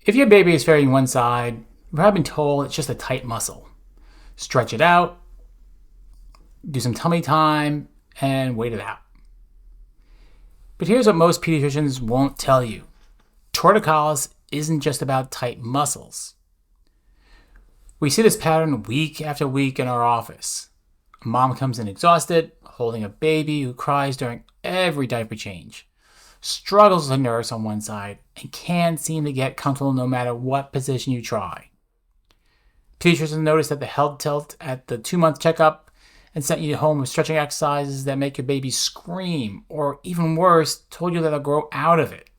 If your baby is failing one side, you've probably been told it's just a tight muscle. Stretch it out, do some tummy time, and wait it out. But here's what most pediatricians won't tell you. Torticollis isn't just about tight muscles. We see this pattern week after week in our office. A mom comes in exhausted, holding a baby who cries during every diaper change, struggles with a nurse on one side, and can't seem to get comfortable no matter what position you try. Pediatricians notice that the head tilt at the 2-month checkup and sent you home with stretching exercises that make your baby scream, or even worse, told you that they'll grow out of it.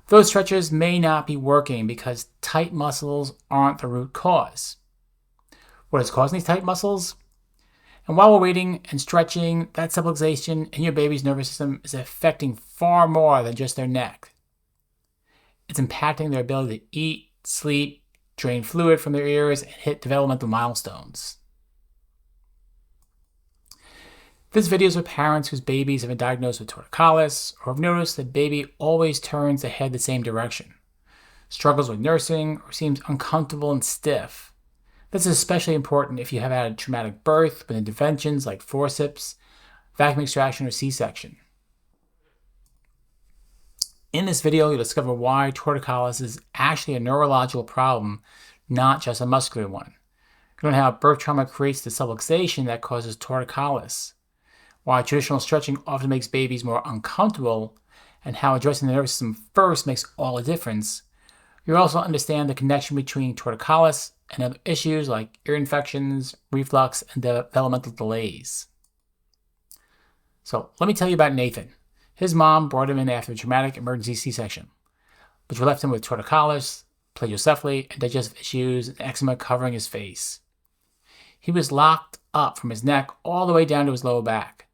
Those stretches may not be working because tight muscles aren't the root cause. What is causing these tight muscles? And while we're waiting and stretching, that subluxation in your baby's nervous system is affecting far more than just their neck. It's impacting their ability to eat, sleep, drain fluid from their ears, and hit developmental milestones. This video is for parents whose babies have been diagnosed with torticollis or have noticed the baby always turns the head the same direction, struggles with nursing, or seems uncomfortable and stiff. This is especially important if you have had a traumatic birth with interventions like forceps, vacuum extraction, or C-section. In this video, you'll discover why torticollis is actually a neurological problem, not just a muscular one. You'll learn how birth trauma creates the subluxation that causes torticollis, why traditional stretching often makes babies more uncomfortable, and how addressing the nervous system first makes all the difference. You'll also understand the connection between torticollis and other issues like ear infections, reflux, and developmental delays. So let me tell you about Nathan. His mom brought him in after a traumatic emergency C-section, which left him with torticollis, plagiocephaly, and digestive issues, and eczema covering his face. He was locked up from his neck all the way down to his lower back.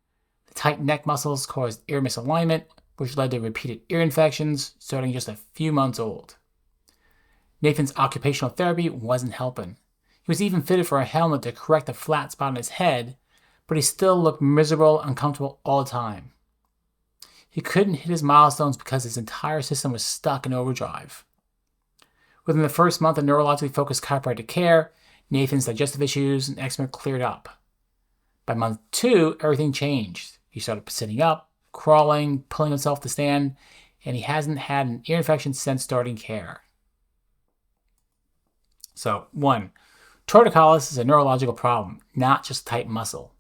The tight neck muscles caused ear misalignment, which led to repeated ear infections starting just a few months old. Nathan's occupational therapy wasn't helping. He was even fitted for a helmet to correct a flat spot on his head, but he still looked miserable and uncomfortable all the time. He couldn't hit his milestones because his entire system was stuck in overdrive. Within the first month of neurologically focused chiropractic care, Nathan's digestive issues and eczema cleared up. By month 2, everything changed. He started sitting up, crawling, pulling himself to stand, and he hasn't had an ear infection since starting care. So, 1. Torticollis is a neurological problem, not just tight muscle.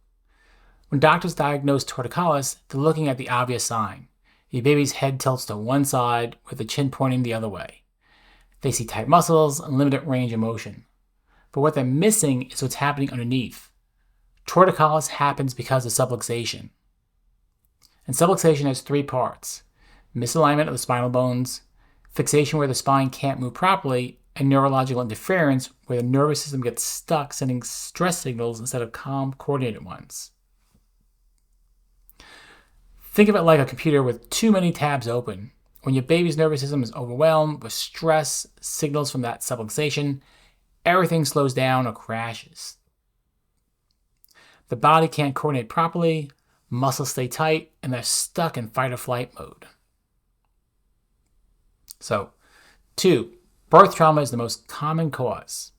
When doctors diagnose torticollis, they're looking at the obvious sign. Your baby's head tilts to one side with the chin pointing the other way. They see tight muscles and limited range of motion. But what they're missing is what's happening underneath. Torticollis happens because of subluxation. And subluxation has 3 parts: misalignment of the spinal bones, fixation where the spine can't move properly, and neurological interference where the nervous system gets stuck sending stress signals instead of calm, coordinated ones. Think of it like a computer with too many tabs open. When your baby's nervous system is overwhelmed with stress signals from that subluxation, everything slows down or crashes. The body can't coordinate properly, muscles stay tight, and they're stuck in fight or flight mode. So, 2. Birth trauma is the most common cause.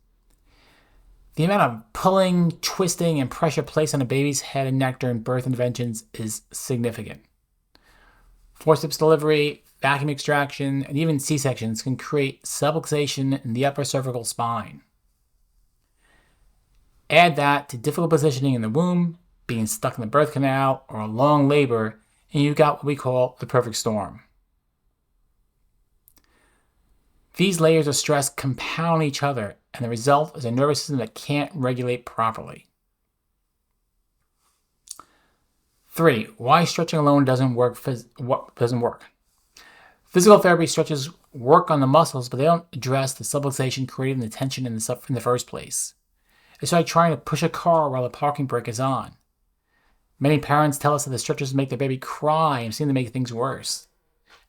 The amount of pulling, twisting, and pressure placed on a baby's head and neck during birth interventions is significant. Forceps delivery, vacuum extraction, and even C-sections can create subluxation in the upper cervical spine. Add that to difficult positioning in the womb, being stuck in the birth canal, or a long labor, and you've got what we call the perfect storm. These layers of stress compound each other, and the result is a nervous system that can't regulate properly. 3. Why stretching alone doesn't work. Physical therapy stretches work on the muscles, but they don't address the subluxation creating the tension in the first place. It's like trying to push a car while the parking brake is on. Many parents tell us that the stretchers make their baby cry and seem to make things worse.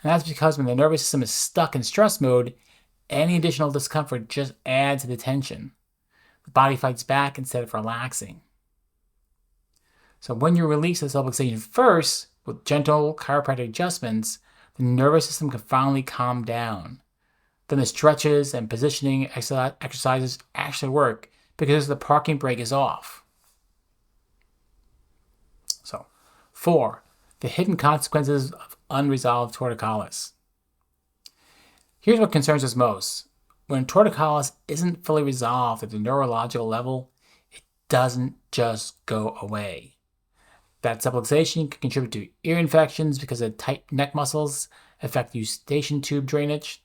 And that's because when the nervous system is stuck in stress mode, any additional discomfort just adds to the tension. The body fights back instead of relaxing. So when you release the subluxation first, with gentle chiropractic adjustments, the nervous system can finally calm down. then the stretches and positioning exercises actually work because the parking brake is off. So, 4. The hidden consequences of unresolved torticollis. Here's what concerns us most. When torticollis isn't fully resolved at the neurological level, it doesn't just go away. That subluxation can contribute to ear infections because of tight neck muscles affect eustachian tube drainage.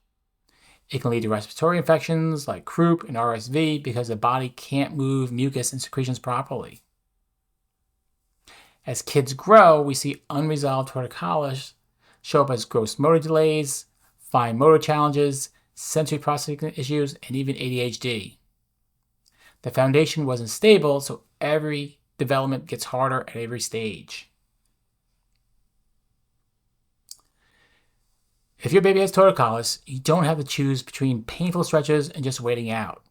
It can lead to respiratory infections like croup and RSV because the body can't move mucus and secretions properly. As kids grow, we see unresolved torticollis show up as gross motor delays, fine motor challenges, sensory processing issues, and even ADHD. The foundation wasn't stable, so every development gets harder at every stage. If your baby has torticollis, you don't have to choose between painful stretches and just waiting out.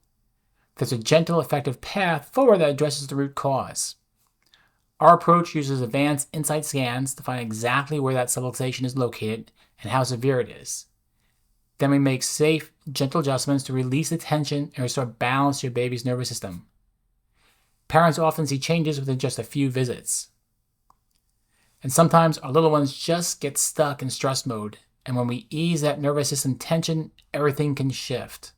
There's a gentle, effective path forward that addresses the root cause. Our approach uses advanced insight scans to find exactly where that subluxation is located and how severe it is. Then we make safe, gentle adjustments to release the tension and restore balance to your baby's nervous system. Parents often see changes within just a few visits. And sometimes our little ones just get stuck in stress mode, and when we ease that nervous system tension, everything can shift.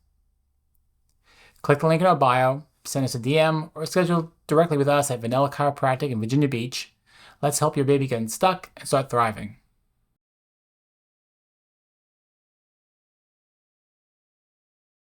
Click the link in our bio, send us a DM, or schedule directly with us at Vanella Chiropractic in Virginia Beach. Let's help your baby get unstuck and start thriving.